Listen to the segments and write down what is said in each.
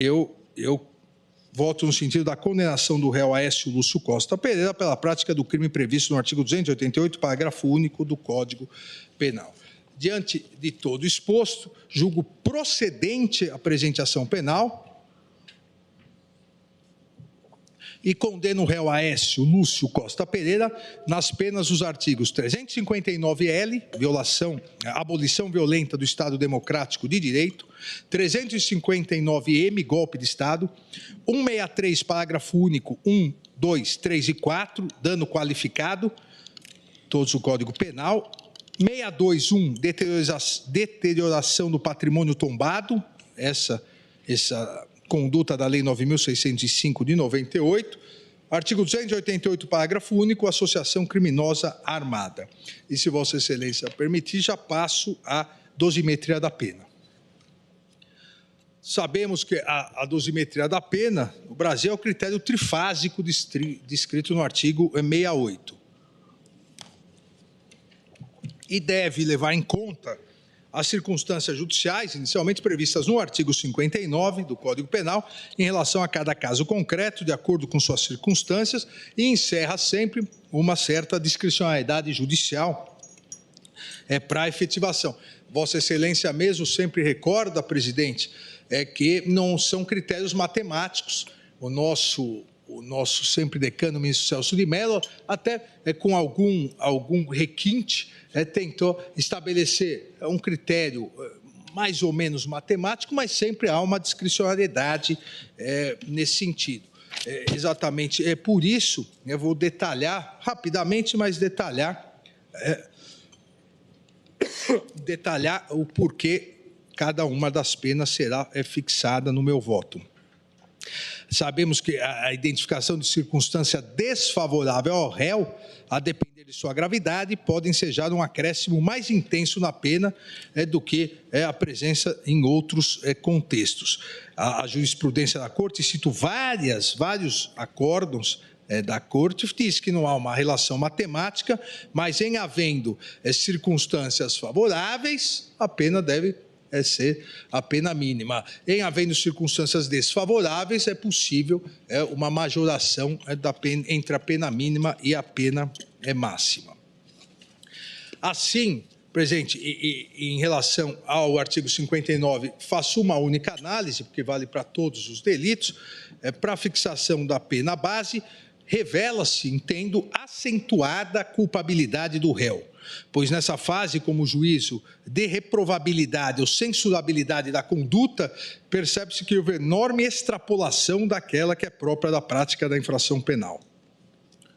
Eu voto no sentido da condenação do réu Aécio Lúcio Costa Pereira pela prática do crime previsto no artigo 288, parágrafo único do Código Penal. Diante de todo exposto, julgo procedente a apresentação penal e condeno o réu Aécio Lúcio Costa Pereira nas penas dos artigos 359-L, abolição violenta do Estado Democrático de Direito, 359-M, golpe de Estado, 163, parágrafo único, 1, 2, 3 e 4, dano qualificado, todos o Código Penal, 621, deterioração do patrimônio tombado, essa conduta da Lei 9.605 de 98, artigo 288, parágrafo único, associação criminosa armada. E se Vossa Excelência permitir, já passo à dosimetria da pena. Sabemos que a dosimetria da pena, no Brasil, é o critério trifásico descrito no artigo 68. E deve levar em conta as circunstâncias judiciais, inicialmente previstas no artigo 59 do Código Penal, em relação a cada caso concreto, de acordo com suas circunstâncias, e encerra sempre uma certa discricionalidade judicial para a efetivação. Vossa Excelência mesmo sempre recorda, presidente, que não são critérios matemáticos. O nosso sempre decano, o ministro Celso de Mello, até com algum requinte, tentou estabelecer um critério mais ou menos matemático, mas sempre há uma discricionariedade nesse sentido. Exatamente, é por isso, eu vou detalhar rapidamente, mas detalhar o porquê cada uma das penas será fixada no meu voto. Sabemos que a identificação de circunstância desfavorável ao réu, a depender de sua gravidade, pode ensejar um acréscimo mais intenso na pena do que a presença em outros contextos. A jurisprudência da Corte, cito vários acórdãos da Corte, diz que não há uma relação matemática, mas em havendo circunstâncias favoráveis, a pena deve ser a pena mínima. Em havendo circunstâncias desfavoráveis, é possível uma majoração da pena, entre a pena mínima e a pena máxima. Assim, presidente, em relação ao artigo 59, faço uma única análise, porque vale para todos os delitos. Para a fixação da pena base, revela-se, entendo, acentuada a culpabilidade do réu, pois nessa fase, como juízo de reprovabilidade ou censurabilidade da conduta, percebe-se que houve enorme extrapolação daquela que é própria da prática da infração penal.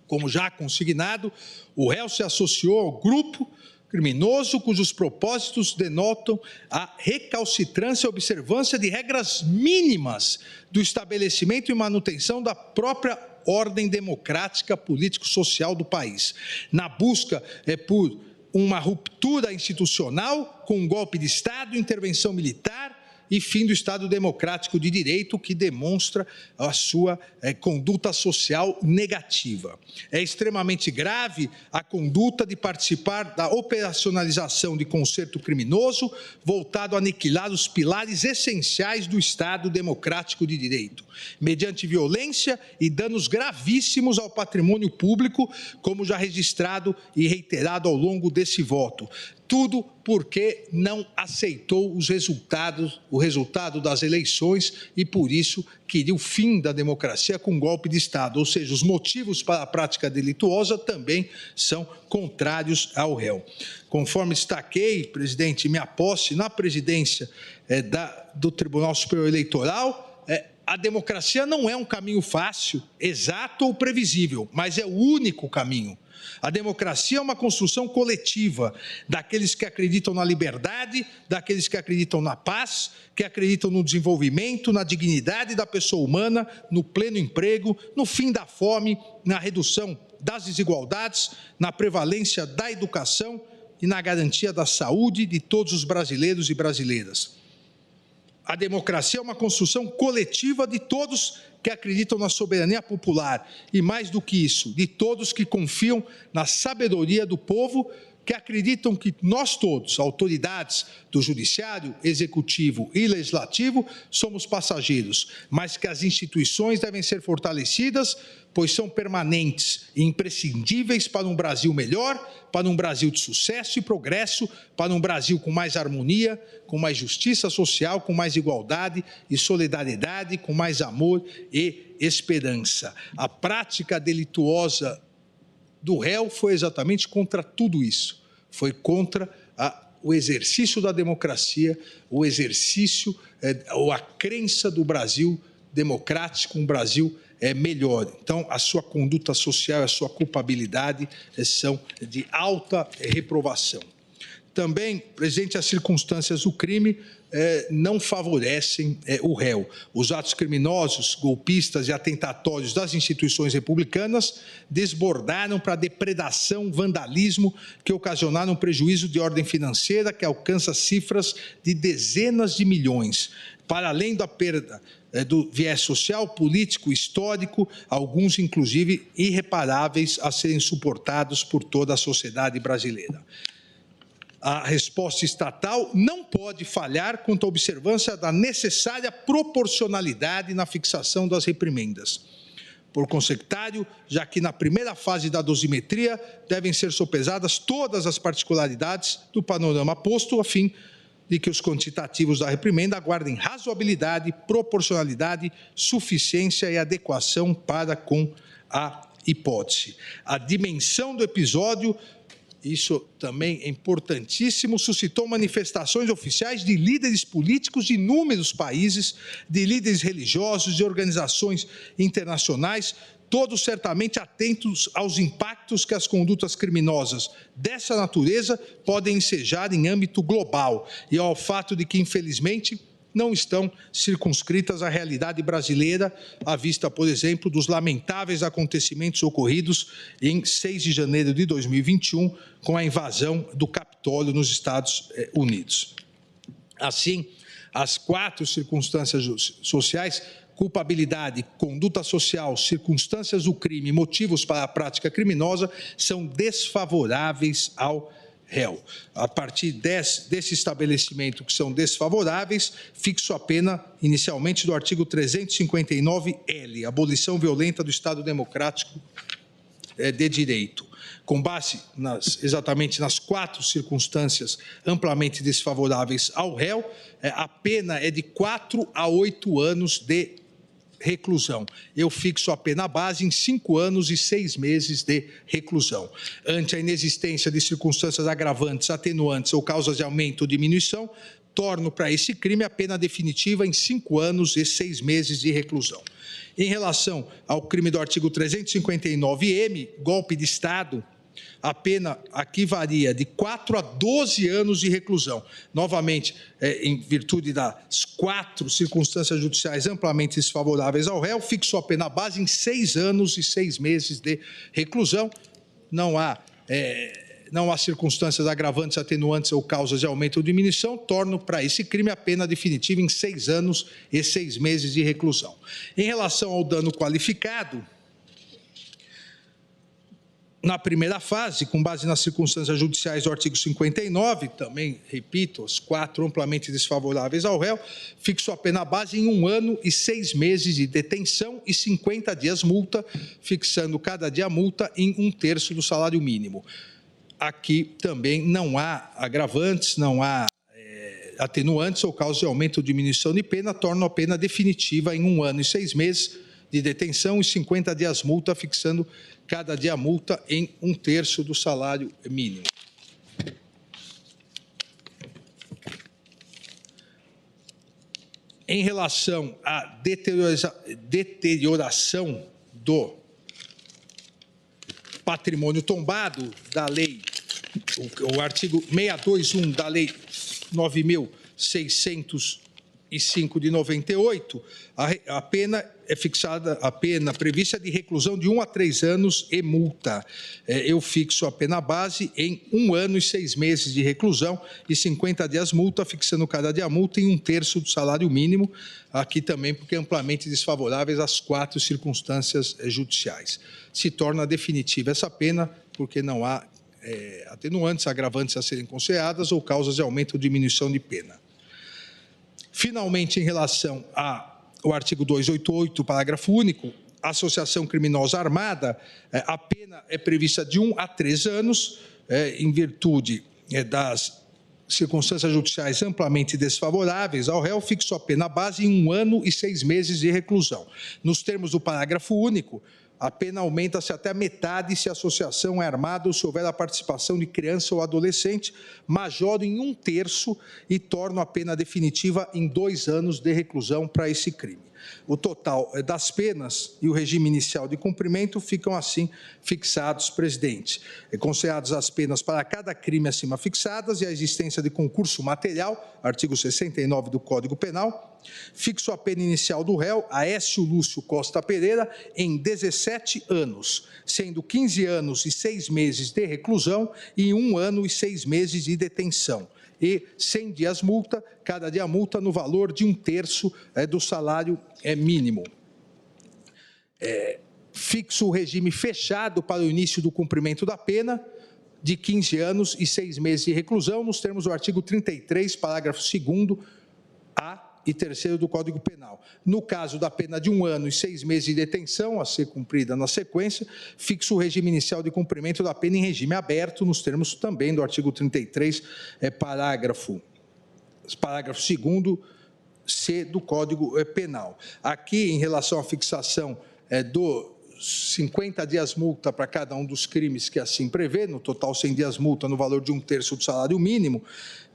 Como já consignado, o réu se associou ao grupo criminoso cujos propósitos denotam a recalcitrância e observância de regras mínimas do estabelecimento e manutenção da própria ordem democrática, político-social do país, na busca por uma ruptura institucional com um golpe de Estado, intervenção militar e fim do Estado Democrático de Direito, que demonstra a sua conduta social negativa. É extremamente grave a conduta de participar da operacionalização de concerto criminoso voltado a aniquilar os pilares essenciais do Estado Democrático de Direito, mediante violência e danos gravíssimos ao patrimônio público, como já registrado e reiterado ao longo desse voto. Tudo porque não aceitou o resultado das eleições e, por isso, queria o fim da democracia com um golpe de Estado. Ou seja, os motivos para a prática delituosa também são contrários ao réu. Conforme destaquei, presidente, minha posse na presidência do Tribunal Superior Eleitoral, a democracia não é um caminho fácil, exato ou previsível, mas é o único caminho. A democracia é uma construção coletiva daqueles que acreditam na liberdade, daqueles que acreditam na paz, que acreditam no desenvolvimento, na dignidade da pessoa humana, no pleno emprego, no fim da fome, na redução das desigualdades, na prevalência da educação e na garantia da saúde de todos os brasileiros e brasileiras. A democracia é uma construção coletiva de todos que acreditam na soberania popular e, mais do que isso, de todos que confiam na sabedoria do povo que acreditam que nós todos, autoridades do Judiciário, Executivo e Legislativo, somos passageiros, mas que as instituições devem ser fortalecidas, pois são permanentes e imprescindíveis para um Brasil melhor, para um Brasil de sucesso e progresso, para um Brasil com mais harmonia, com mais justiça social, com mais igualdade e solidariedade, com mais amor e esperança. A prática delituosa do réu foi exatamente contra tudo isso. Foi contra o exercício da democracia, o exercício ou a crença do Brasil democrático, um Brasil melhor. Então, a sua conduta social, a sua culpabilidade são de alta reprovação. Também, presente as circunstâncias do crime, não favorecem o réu. Os atos criminosos, golpistas e atentatórios das instituições republicanas desbordaram para a depredação, vandalismo, que ocasionaram prejuízo de ordem financeira que alcança cifras de dezenas de milhões. Para além da perda do viés social, político, histórico, alguns, inclusive, irreparáveis a serem suportados por toda a sociedade brasileira. A resposta estatal não pode falhar quanto à observância da necessária proporcionalidade na fixação das reprimendas. Por consecutário, já que na primeira fase da dosimetria devem ser sopesadas todas as particularidades do panorama posto, a fim de que os quantitativos da reprimenda aguardem razoabilidade, proporcionalidade, suficiência e adequação para com a hipótese. A dimensão do episódio, isso também é importantíssimo, suscitou manifestações oficiais de líderes políticos de inúmeros países, de líderes religiosos, de organizações internacionais, todos certamente atentos aos impactos que as condutas criminosas dessa natureza podem ensejar em âmbito global e ao fato de que, infelizmente, não estão circunscritas à realidade brasileira, à vista, por exemplo, dos lamentáveis acontecimentos ocorridos em 6 de janeiro de 2021, com a invasão do Capitólio nos Estados Unidos. Assim, as 4 circunstâncias sociais, culpabilidade, conduta social, circunstâncias do crime e motivos para a prática criminosa, são desfavoráveis ao réu. A partir desse estabelecimento que são desfavoráveis, fixo a pena inicialmente do artigo 359-L, abolição violenta do Estado Democrático de Direito. Com base exatamente nas 4 circunstâncias amplamente desfavoráveis ao réu, a pena é de 4 a 8 anos de reclusão. Eu fixo a pena base em 5 anos e 6 meses de reclusão. Ante a inexistência de circunstâncias agravantes, atenuantes ou causas de aumento ou diminuição, torno para esse crime a pena definitiva em 5 anos e 6 meses de reclusão. Em relação ao crime do artigo 359-M, golpe de Estado, a pena aqui varia de 4 a 12 anos de reclusão. Novamente, em virtude das 4 circunstâncias judiciais amplamente desfavoráveis ao réu, fixo a pena base em 6 anos e 6 meses de reclusão. Não há circunstâncias agravantes, atenuantes ou causas de aumento ou diminuição, torno para esse crime a pena definitiva em 6 anos e 6 meses de reclusão. Em relação ao dano qualificado, na primeira fase, com base nas circunstâncias judiciais do artigo 59, também, repito, as 4 amplamente desfavoráveis ao réu, fixo a pena base em 1 ano e 6 meses de detenção e 50 dias multa, fixando cada dia multa em 1/3 do salário mínimo. Aqui também não há agravantes, não há atenuantes ou causa de aumento ou diminuição de pena, torno a pena definitiva em 1 ano e 6 meses de detenção e 50 dias multa, fixando cada dia multa em 1/3 do salário mínimo. Em relação à deterioração do patrimônio tombado da lei, o artigo 621 da lei 9.605 de 98, a pena é fixada, a pena prevista de reclusão de 1 a 3 anos e multa. Eu fixo a pena base em 1 ano e 6 meses de reclusão e 50 dias multa, fixando cada dia multa em 1/3 do salário mínimo, aqui também porque amplamente desfavoráveis às 4 circunstâncias judiciais. Se torna definitiva essa pena porque não há atenuantes, agravantes a serem consideradas ou causas de aumento ou diminuição de pena. Finalmente, em relação ao artigo 288, parágrafo único, associação criminosa armada, a pena é prevista de 1 a 3 anos, em virtude das circunstâncias judiciais amplamente desfavoráveis ao réu, fixou a pena base em 1 ano e 6 meses de reclusão. Nos termos do parágrafo único, a pena aumenta-se até a metade se a associação é armada ou se houver a participação de criança ou adolescente, majora em 1/3 e torna a pena definitiva em 2 anos de reclusão para esse crime. O total das penas e o regime inicial de cumprimento ficam assim fixados, presidente. Consideradas as penas para cada crime acima fixadas e a existência de concurso material, artigo 69 do Código Penal, fixo a pena inicial do réu, Aécio Lúcio Costa Pereira, em 17 anos, sendo 15 anos e 6 meses de reclusão e 1 ano e 6 meses de detenção. E 100 dias multa, cada dia multa no valor de 1/3 do salário mínimo. Fixo o regime fechado para o início do cumprimento da pena, de 15 anos e 6 meses de reclusão, nos termos do artigo 33, parágrafo 2º, A e 3º do Código Penal. No caso da pena de 1 ano e 6 meses de detenção, a ser cumprida na sequência, fixo o regime inicial de cumprimento da pena em regime aberto, nos termos também do artigo 33, parágrafo 2º, C do Código Penal. Aqui, em relação à fixação dos 50 dias multa para cada um dos crimes que assim prevê, no total 100 dias multa no valor de 1/3 do salário mínimo,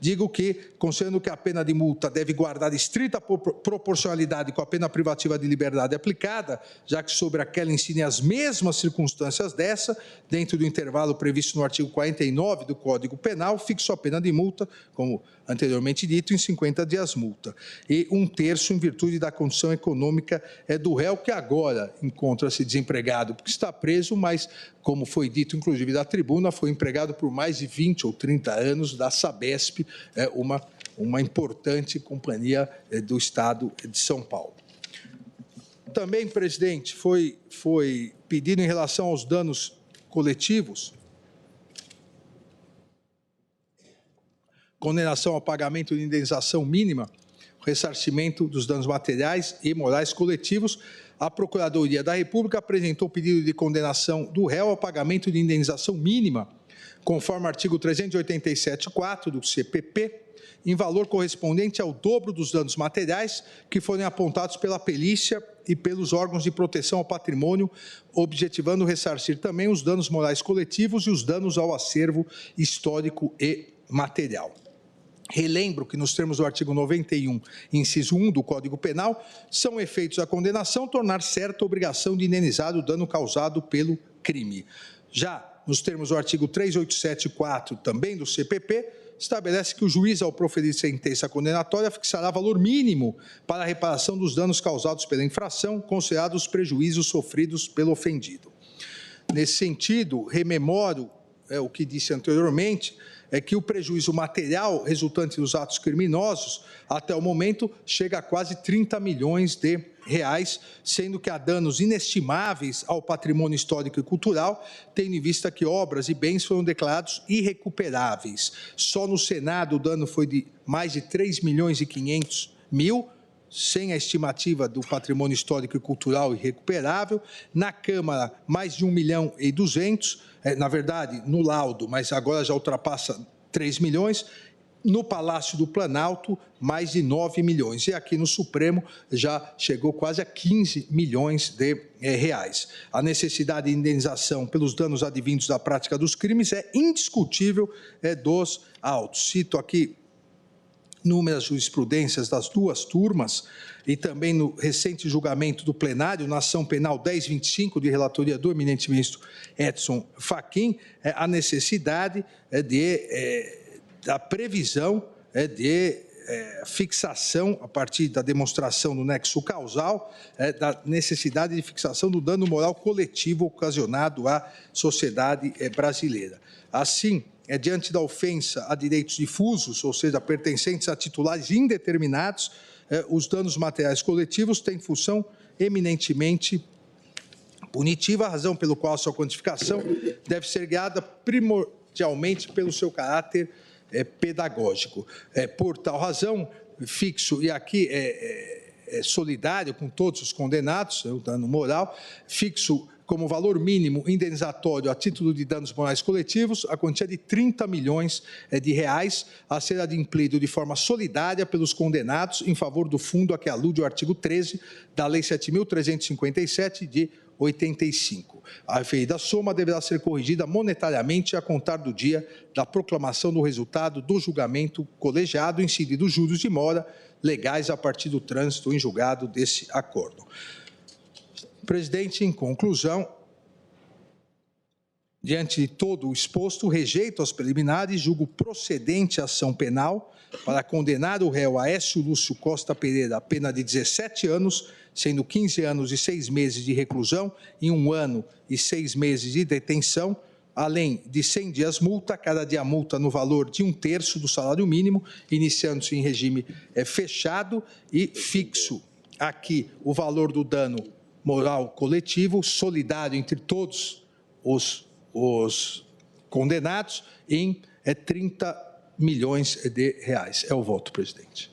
digo que, considerando que a pena de multa deve guardar estrita proporcionalidade com a pena privativa de liberdade aplicada, já que sobre aquela incide as mesmas circunstâncias dessa, dentro do intervalo previsto no artigo 49 do Código Penal, fixo a pena de multa, como anteriormente dito, em 50 dias multa, e 1/3 em virtude da condição econômica do réu, que agora encontra-se desempregado porque está preso, mas, como foi dito inclusive da tribuna, foi empregado por mais de 20 ou 30 anos da Sabesp, uma importante companhia do Estado de São Paulo. Também, presidente, foi pedido em relação aos danos coletivos, condenação ao pagamento de indenização mínima, ressarcimento dos danos materiais e morais coletivos. A Procuradoria da República apresentou pedido de condenação do réu ao pagamento de indenização mínima, conforme o artigo 387-4 do CPP, em valor correspondente ao dobro dos danos materiais que forem apontados pela perícia e pelos órgãos de proteção ao patrimônio, objetivando ressarcir também os danos morais coletivos e os danos ao acervo histórico e material. Relembro que, nos termos do artigo 91, inciso 1 do Código Penal, são efeitos a condenação tornar certa a obrigação de indenizar o dano causado pelo crime. Já nos termos do artigo 387-4, também do CPP, estabelece que o juiz, ao proferir sentença condenatória, fixará valor mínimo para a reparação dos danos causados pela infração, considerados os prejuízos sofridos pelo ofendido. Nesse sentido, rememoro o que disse anteriormente, que o prejuízo material resultante dos atos criminosos, até o momento, chega a quase 30 milhões de reais, sendo que há danos inestimáveis ao patrimônio histórico e cultural, tendo em vista que obras e bens foram declarados irrecuperáveis. Só no Senado o dano foi de mais de 3 milhões e 500 mil, sem a estimativa do patrimônio histórico e cultural irrecuperável. Na Câmara, mais de 1 milhão e 200, na verdade, no laudo, mas agora já ultrapassa 3 milhões. No Palácio do Planalto, mais de 9 milhões. E aqui no Supremo já chegou quase a 15 milhões de reais. A necessidade de indenização pelos danos advindos da prática dos crimes é indiscutível dos autos. Cito aqui inúmeras jurisprudências das duas turmas e também no recente julgamento do plenário, na ação penal 1025, de relatoria do eminente ministro Edson Fachin, a necessidade da previsão de fixação, a partir da demonstração do nexo causal, da necessidade de fixação do dano moral coletivo ocasionado à sociedade brasileira. Assim, diante da ofensa a direitos difusos, ou seja, pertencentes a titulares indeterminados, os danos materiais coletivos têm função eminentemente punitiva, a razão pelo qual a sua quantificação deve ser guiada primordialmente pelo seu caráter pedagógico. Por tal razão, fixo, e aqui solidário com todos os condenados, é o dano moral, fixo como valor mínimo indenizatório a título de danos morais coletivos a quantia de 30 milhões de reais a ser adimplido de forma solidária pelos condenados em favor do fundo a que alude o artigo 13 da Lei 7.357 de 85. A referida soma deverá ser corrigida monetariamente a contar do dia da proclamação do resultado do julgamento colegiado, incididos juros de mora legais a partir do trânsito em julgado desse acordo. Presidente, em conclusão, diante de todo o exposto, rejeito as preliminares e julgo procedente a ação penal para condenar o réu Aécio Lúcio Costa Pereira a pena de 17 anos, sendo 15 anos e 6 meses de reclusão e 1 ano e 6 meses de detenção, além de 100 dias multa, cada dia multa no valor de 1/3 do salário mínimo, iniciando-se em regime fechado e fixo aqui o valor do dano moral coletivo, solidário entre todos os condenados, em 30 milhões de reais. É o voto, presidente.